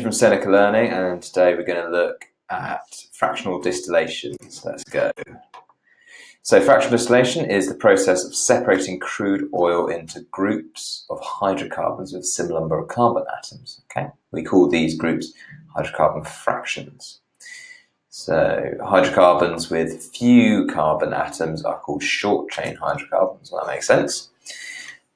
From Seneca Learning, and today we're going to look at fractional distillation. So let's go. So fractional distillation is the process of separating crude oil into groups of hydrocarbons with a similar number of carbon atoms. Okay, we call these groups hydrocarbon fractions. So hydrocarbons with few carbon atoms are called short chain hydrocarbons. Well, that makes sense.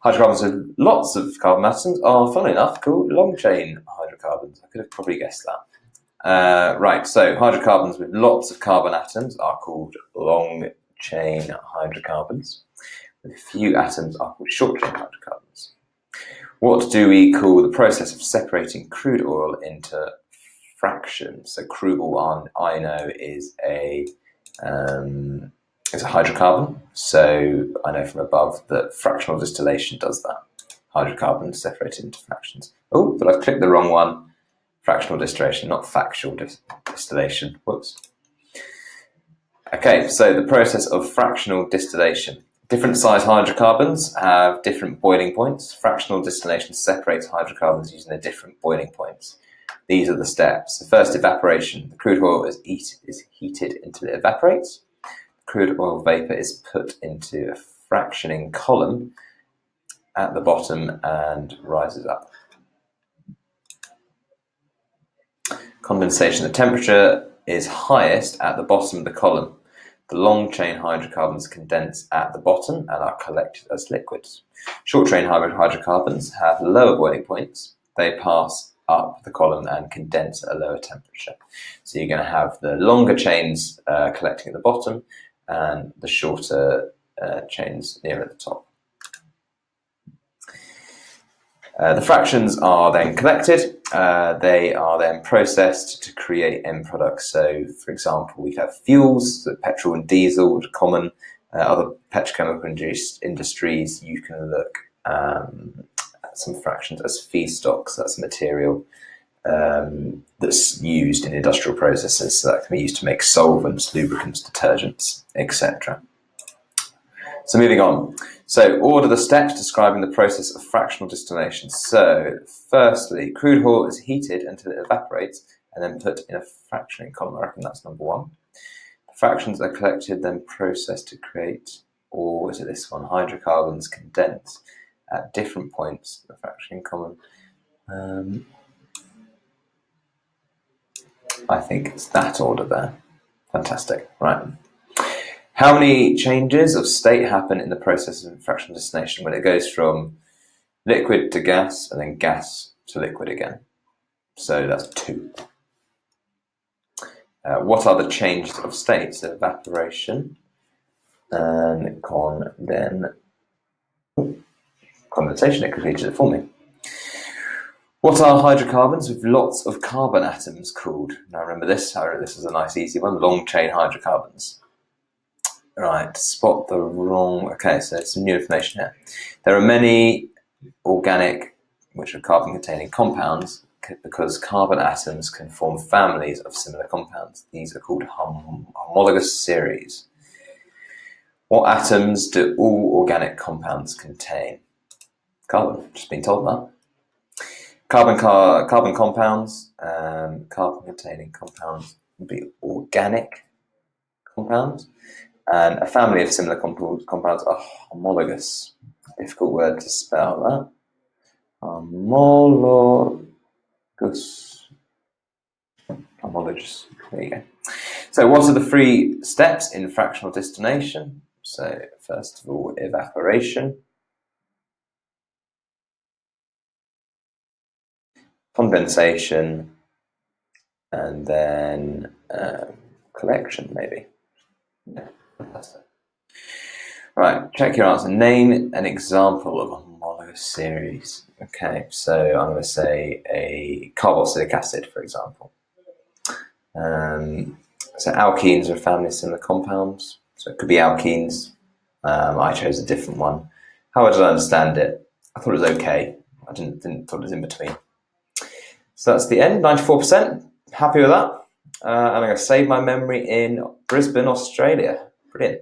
Hydrocarbons with lots of carbon atoms are, funnily enough, called long-chain hydrocarbons. I could have probably guessed that. Right, so hydrocarbons with lots of carbon atoms are called long-chain hydrocarbons. With few atoms are called short-chain hydrocarbons. What do we call the process of separating crude oil into fractions? So crude oil, I know, is a hydrocarbon, so I know from above that fractional distillation does that. Hydrocarbons separated into fractions. Oh, but I've clicked the wrong one. Fractional distillation, not factual distillation. Whoops. Okay, so the process of fractional distillation. Different size hydrocarbons have different boiling points. Fractional distillation separates hydrocarbons using their different boiling points. These are the steps. The first, evaporation. The crude oil is heated until it evaporates. Crude oil vapor is put into a fractioning column at the bottom and rises up. Condensation. The temperature is highest at the bottom of the column. The long-chain hydrocarbons condense at the bottom and are collected as liquids. Short-chain hydrocarbons have lower boiling points. They pass up the column and condense at a lower temperature. So you're going to have the longer chains collecting at the bottom and the shorter chains near at the top. The fractions are then collected. They are then processed to create end products. So, for example, we have fuels, so petrol and diesel, which are common. Other petrochemical industries, you can look at some fractions as feedstocks. That's material that's used in industrial processes, so that can be used to make solvents, lubricants, detergents, etc. So moving on. So order the steps describing the process of fractional distillation. So firstly, crude oil is heated until it evaporates and then put in a fractioning column. I reckon that's number one. The fractions are collected, then processed to create, or is it this one? Hydrocarbons condense at different points in the fractioning column. I think it's that order there. Fantastic. Right. How many changes of state happen in the process of fractional distillation when it goes from liquid to gas and then gas to liquid again? So that's 2. What are the changes of states? Evaporation and condensation. It completed it for me. What are hydrocarbons with lots of carbon atoms called? Now remember this. This is a nice easy one. Long chain hydrocarbons. Right, spot the wrong. Okay, so some new information here. There are many organic, which are carbon-containing compounds, because carbon atoms can form families of similar compounds. These are called homologous series. What atoms do all organic compounds contain? Carbon. Just been told that. Carbon compounds, carbon-containing compounds would be organic compounds. And a family of similar compounds are homologous. Difficult word to spell that. Homologous. Homologous. There you go. So what are the 3 steps in fractional distillation? So first of all, evaporation. Condensation. And then collection, maybe. Yeah. Fantastic. Right, check your answer. Name an example of a homologous series. Okay, so I'm going to say a carboxylic acid, for example. So alkenes are a family of similar compounds. So it could be alkenes. I chose a different one. How did I understand it? I thought it was okay. I didn't thought it was in between. So that's the end, 94%. Happy with that. And I'm going to save my memory in Brisbane, Australia. Brilliant.